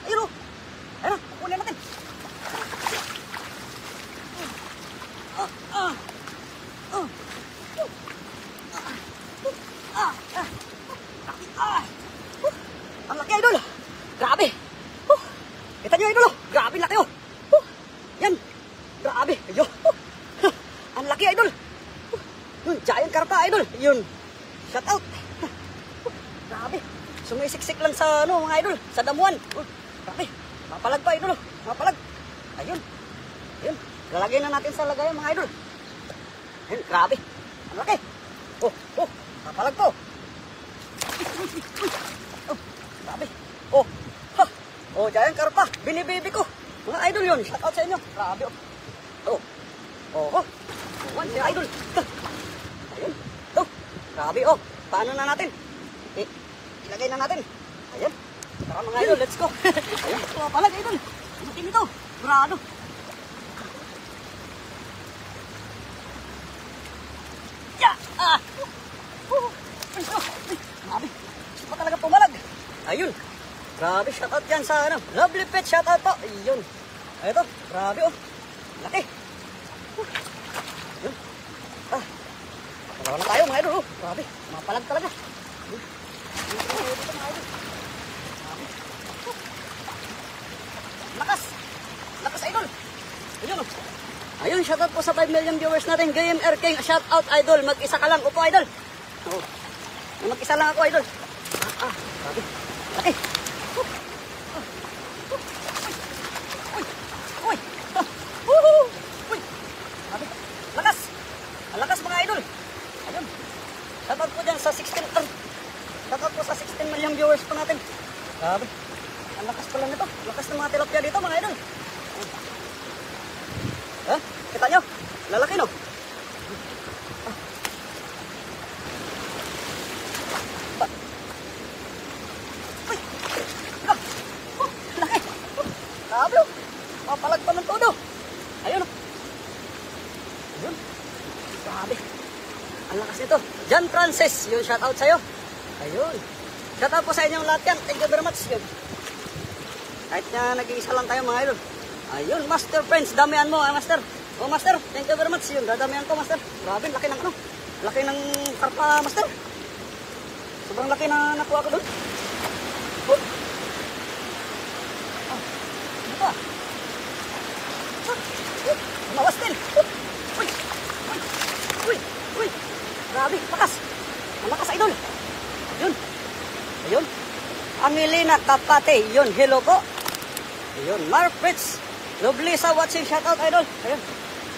Ayun o. Ayun o, kukunin natin. Ang laki, idol. Grabe. Kita nyo, idol. Grabe laki oh. Yan. Grabe. Ayun. Ang laki, idol. Yun, giant karpa, idol. Yun. Shout out. Grabe. Sumisiksik lang sa ano, mga idol, sa damuhan. Grabe. Mapalag pa, idol. Mapalag. Ayun. Ayun. Lalagay na natin sa lagayan, mga idol. Ayun, grabe. Ang laki. Mapalag po. Grabe. Giant karpa. Binibibi ko. Mga idol yun. Shout out sa inyo. Grabe. One, si idol. Ayun. Grabe. Paano na natin? Ilagay na natin. Ayan. Tara mga idol, let's go. Ayan. Mapalag, idol. Matin ito. Grado. Grabe. Gusto pa talaga pumalag. Ayun. Grabe, shoutout yan sa ano. Lovely pet, shoutout po. Ayun. Ito, grabe oh. Laki. Ayun. Dalawa na tayo mga idol oh. Grabe, mapalag talaga. Dito mga idol. Grabe. Lakas idol. Ayun oh. Ayun, shoutout po sa 5 million viewers natin. Game Air King, shoutout idol. Mag-isa ka lang. Upo idol. Mag-isa lang ako idol. Grabe. Laki. Lakas mga idol. Ayun. Shoutout po dyan sa 16 million viewers po natin. Grabe. Ang lakas pala nito. Lakas ng mga tilapia dito mga idol. Kita nyo? Lalaki no? Laki. Grabe oh. Mapalag pa ng todo. Ayun oh. Ayun. Grabe. Ang lakas nito. John Francis, yung shoutout sa'yo. Ayun. Shoutout po sa inyong lahat yan. Thank you very much. Yun. Kahit na nag-iisa lang tayo mga idol. Ayun, Master Friends. Damihan mo, Master. Master. Thank you very much. Yun, dadamihan ko, Master. Grabe, laki ng ano. Laki ng karpa, Master. Sobrang laki na nakuha ko doon. Ano ba? Umawas din. Uy. Grabe, lakas. Ang lakas, idol. Ayun. Angelina Kapate. Yun, hello po. Ayun, Mark Fritz. Lovely sa watching. Shoutout, idol. Ayun.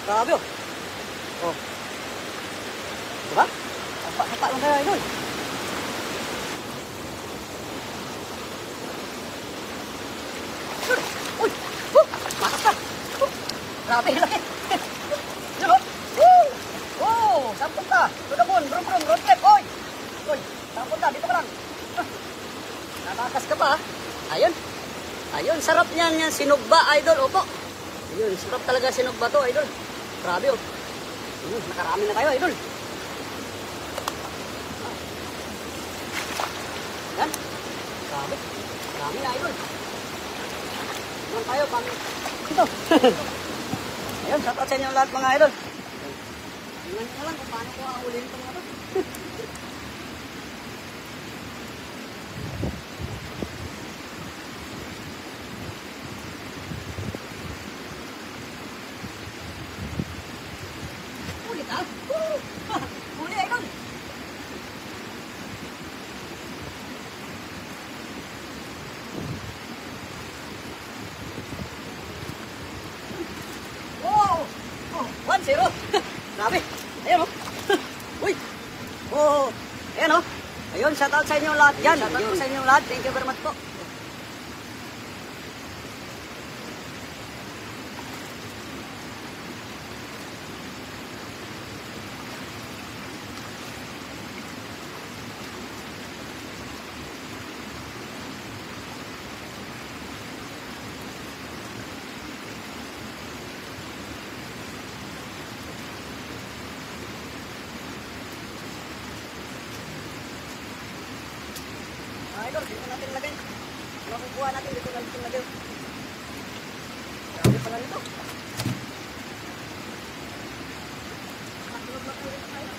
Grabe, oh. Diba? Hapa lang kayo, idol. Uy. Makas ka. Grabe, laki. Yun, oh. Saan punta? Tudabon, brum, road trip. Uy, saan punta? Dito ka lang. Natakas ka pa, Ayun, sarap niyan yan. Sinugba, idol. Opo. Ayun, sarap talaga sinugba to, idol. Grabe, oh. Nakarami na tayo, idol. Yan. Grabe. Marami na, idol. Naman tayo, ito. Ayun, shout out sa inyo lahat, mga idol. Tingnan nyo lang kung paano ko ahulin ito mga ito. Huli, idol. Wow! 1-0. Grabe. Ayun oh. Uy. Ayan oh. Ayun, shout out sa inyo lahat dyan. Shout out sa inyo lahat. Thank you very much po. Idol, dito natin lagay. kuha natin dito na dito lagay. Grabe pala nito. Nakatulog na tayo dito tayo.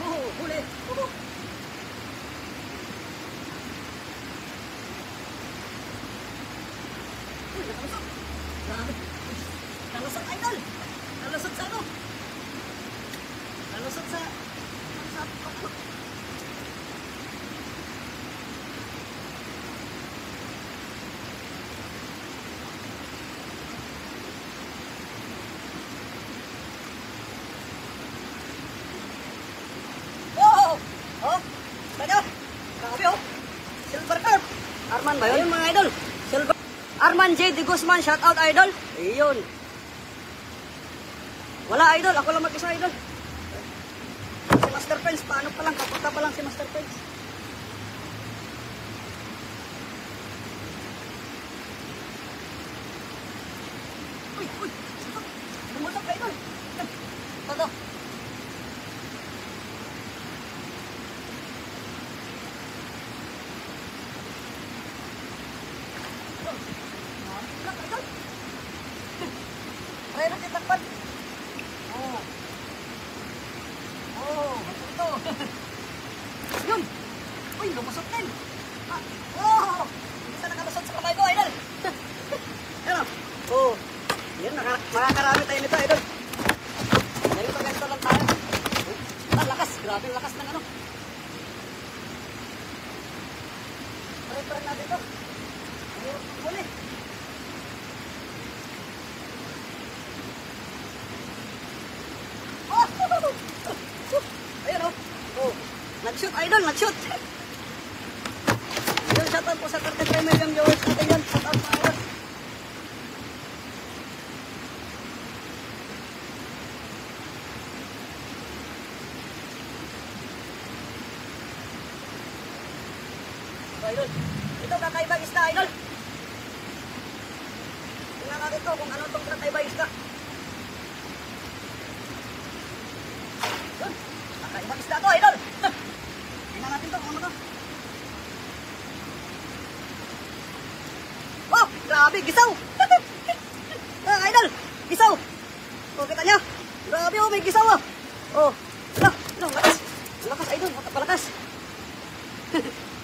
Oh, huli. Uy, nakalusot. Grabe. Nalusot, idol. Nalusot sa ano? Nalusot sa... Arman ba yun mga idol? Silver. Arman J. De Guzman, shout out idol. Ayun. Wala idol, ako lang mag-isa idol. Si Master Pence, paano pa lang, kapunta pa lang si Master Pence. Uy, lumusok ka idol. Todo. Try natin takpan. Ito. Yun. Uy, lumusot din. Isa nakalusot sa kamay ko, idol. Yan o. Yan, makakarami tayo nito, idol. Ganito lang tayo. Lakas. Grabe yung lakas ng ano. Try natin ito. Huli. Ayan o. Nag-shoot idol, nag-shoot. Yun, shoutout po sa 35 million viewers natin yan. Shoutout po idol. Idol. Ito kakaibang isda idol. Tingnan natin ito kung ano itong kakaibang isda. Yun. Kakaibang isda ito idol. Tingnan natin ito kung ano ito. Oh, grabe, gisaw. Idol, gisaw. Oh, kita niya. Grabe oh, may gisaw oh. Oh, lakas. Lakas idol, palakas.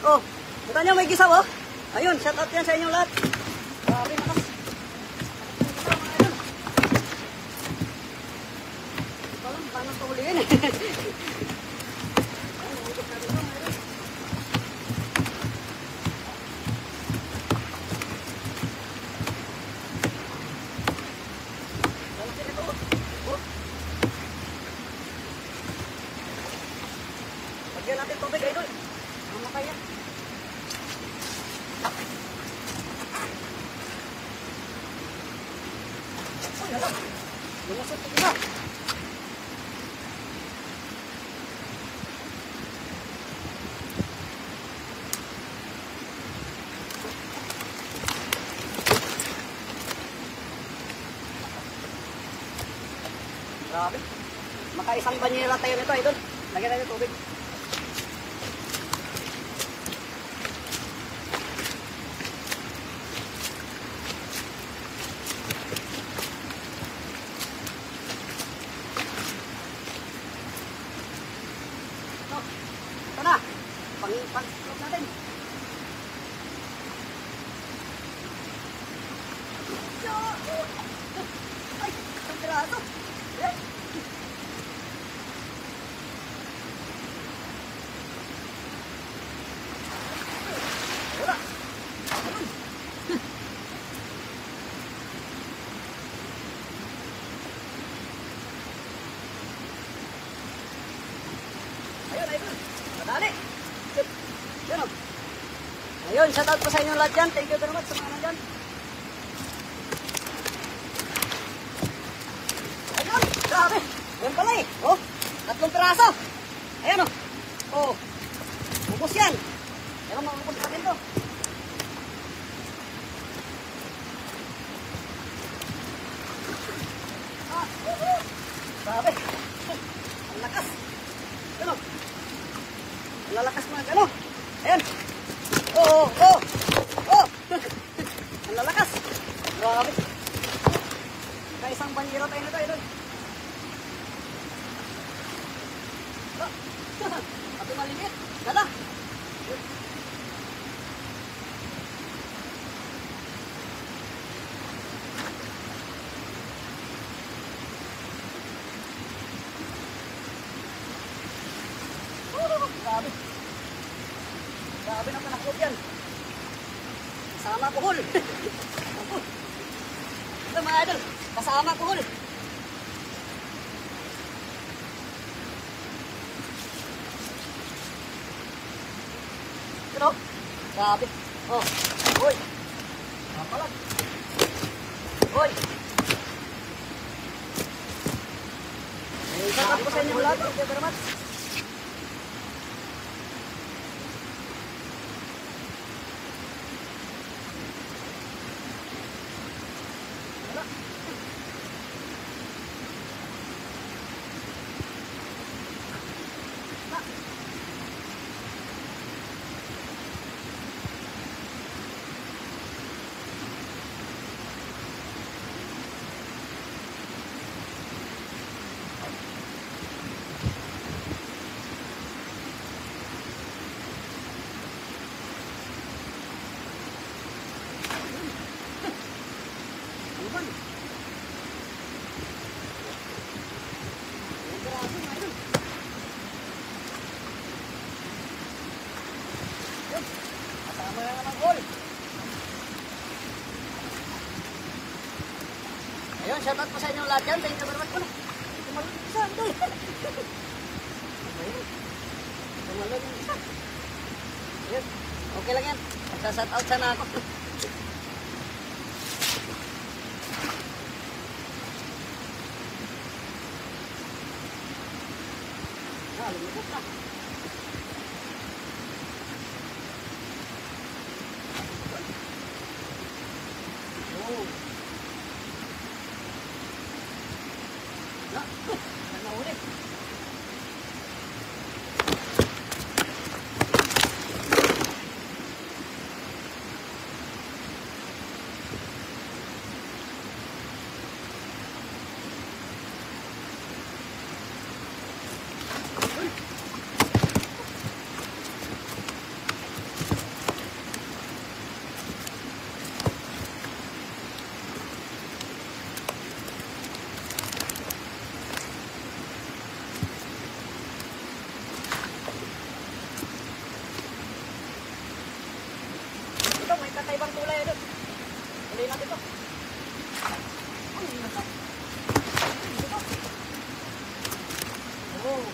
Oh, kita niya may gisaw oh. Ayun, shout out yan sa inyong lahat. Grabe, lakas. Paano ito huliin eh. Lagyan natin tubig idol. Mamakaya. Uy, hala. Lumusot ito na. Grabe. Makaisang banyera tayo nito idol. Lagyan natin tubig. Ito na. Pang-slop natin. Ay, isang piraso. Wala. Ayun, ayun. Madali. Yan o. Ayun, shoutout po sa inyong lahat dyan. Thank you very much sa mga nandyan. Ayun, grabe. Ayun pala eh. Oh, 3 piraso. Ayan o. Oh, ubos yan. Pero maubos natin to. Grabe. Ang lakas. Ano? Ang lalakas mga gano. Ayan. Oh. Grabe. Kaisang banyera tayo nito, idol. Pati maliit. Gala. Grabe. Grabe na panakot yan. Kasama kuhol. Ito mga idol. Kasama kuhol. Ito. Grabe. Oh. Uy. Kapalag. Uy. Shout out po sa inyo lahat. Thank you very much. Ayun, shoutout po sa inyo lahat yan. Thank you very much po na. Tumalun yung isa, idol. Tumalun yung isa. Ayun, okay lang yan. Magsa-shoutout sana ako. Lumipot na. Oh. Nahuli. May kakaibang kulay doon. Kulay natin ito. Ang nasa. Ito. Oh.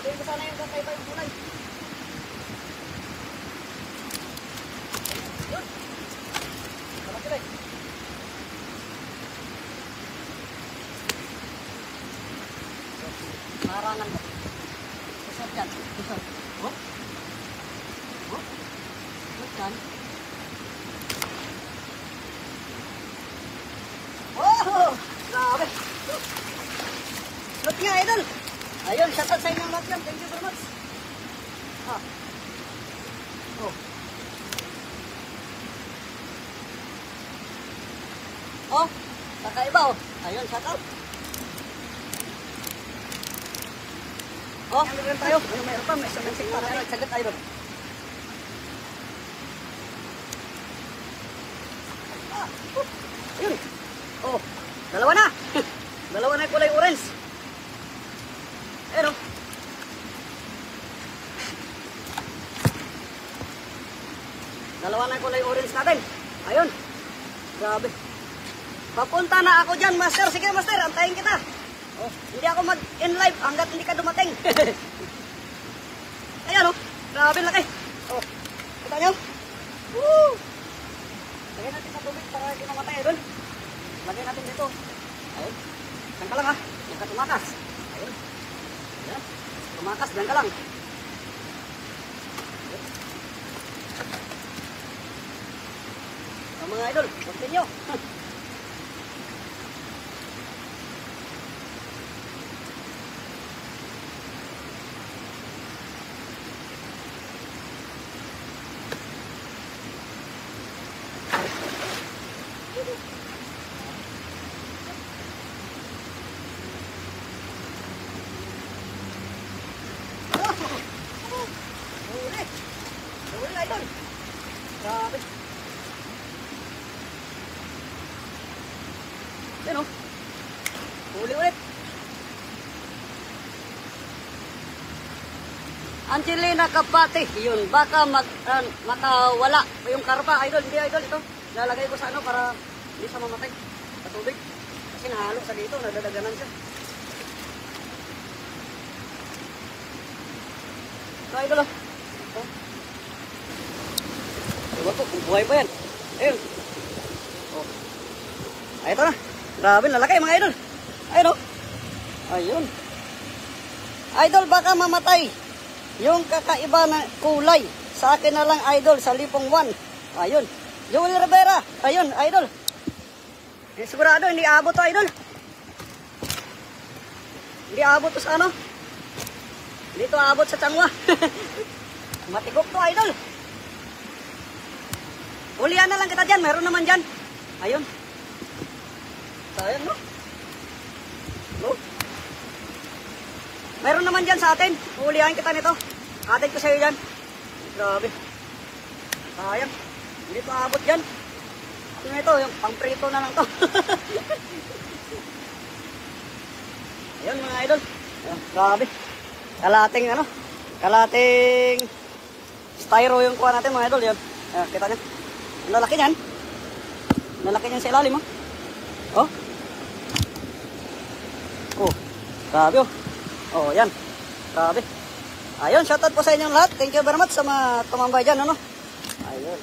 Hindi ko sana yung kakaiba yung kulay. Yun. Salamat sila eh. Marangan ko. Pusot yan. Pusot. Oh? Oh? Pusot yan. Oh! Grabe! Look nga, idol! Ayun, shoutout sa inyo lahat yan. Thank you very much. Ah. Oh. Oh, kakaiba oh. Ayun, shoutout. Oh, meron tayo. Ano mayroon pa? May isang para tayo. Sagat idol. Ah. Ayun. Oh, dalawa na. Dalawa na yung kulay orange. Ayun oh. Dalawa na yung kulay orange natin. Ayun. Grabe. Papunta na ako dyan, master. Sige, master. Antayin kita. Oh, hindi ako mag-in live hanggat hindi ka dumating. Ayan oh, grabe laki. Oh, kita nyo? Woo! Lagyan natin sa tubig para hindi mamatay idol. Lagyan natin dito. Ayun. Diyan ka lang ha. Huwag ka tumakas. Ayun. Ayan. Tumakas, diyan ka lang. Ayun. So, mga idol, continue. Huli. Huli na idol. Grabe. Yan o. Huli ulit. Angelina Kapate. Yun. Baka makawala yung karpa. Idol. Hindi idol ito. Lalagay ko sa ano para hindi siya mamatay. Sa tubig. Kasi nahalo sa dito. Nadadaganan siya. So, idol, oh. Diba po, kung buhay pa yan. Ayun. Oh. Ay, ito na. Grabe, lalaki mga idol. Ayun, oh. Ayun. Idol, baka mamatay. Yung kakaiba na kulay. Sa akin na lang, idol, sa Lipong 1. Ayun. Joel Rivera. Ayun, idol. Eh, sigurado, hindi abot to, idol. Hindi abot to sa ano. Dito abot sa Changwa. Matigok to, idol. Hulihan na lang kita dyan. Meron naman dyan. Ayun. Sayang, no? No? Meron naman dyan sa atin. Hulihan kita nito. Atin ko sa'yo dyan. Grabe. Sayang. Hindi to abot dyan. Ano ito? Yung pang-prito na lang to. Ayun, mga idol. Ayun, grabe. Kalating ano, kalating styro yung kuha natin mga idol, yun. Ayan, kita nyo. Ang lalaki niyan. Ang lalaki niyan sa ilalim, oh. Oh. Oh, grabe oh. Oh, yan. Grabe. Ayun, shoutout po sa inyong lahat. Thank you very much sa mga tumambay dyan, ano. Ayun.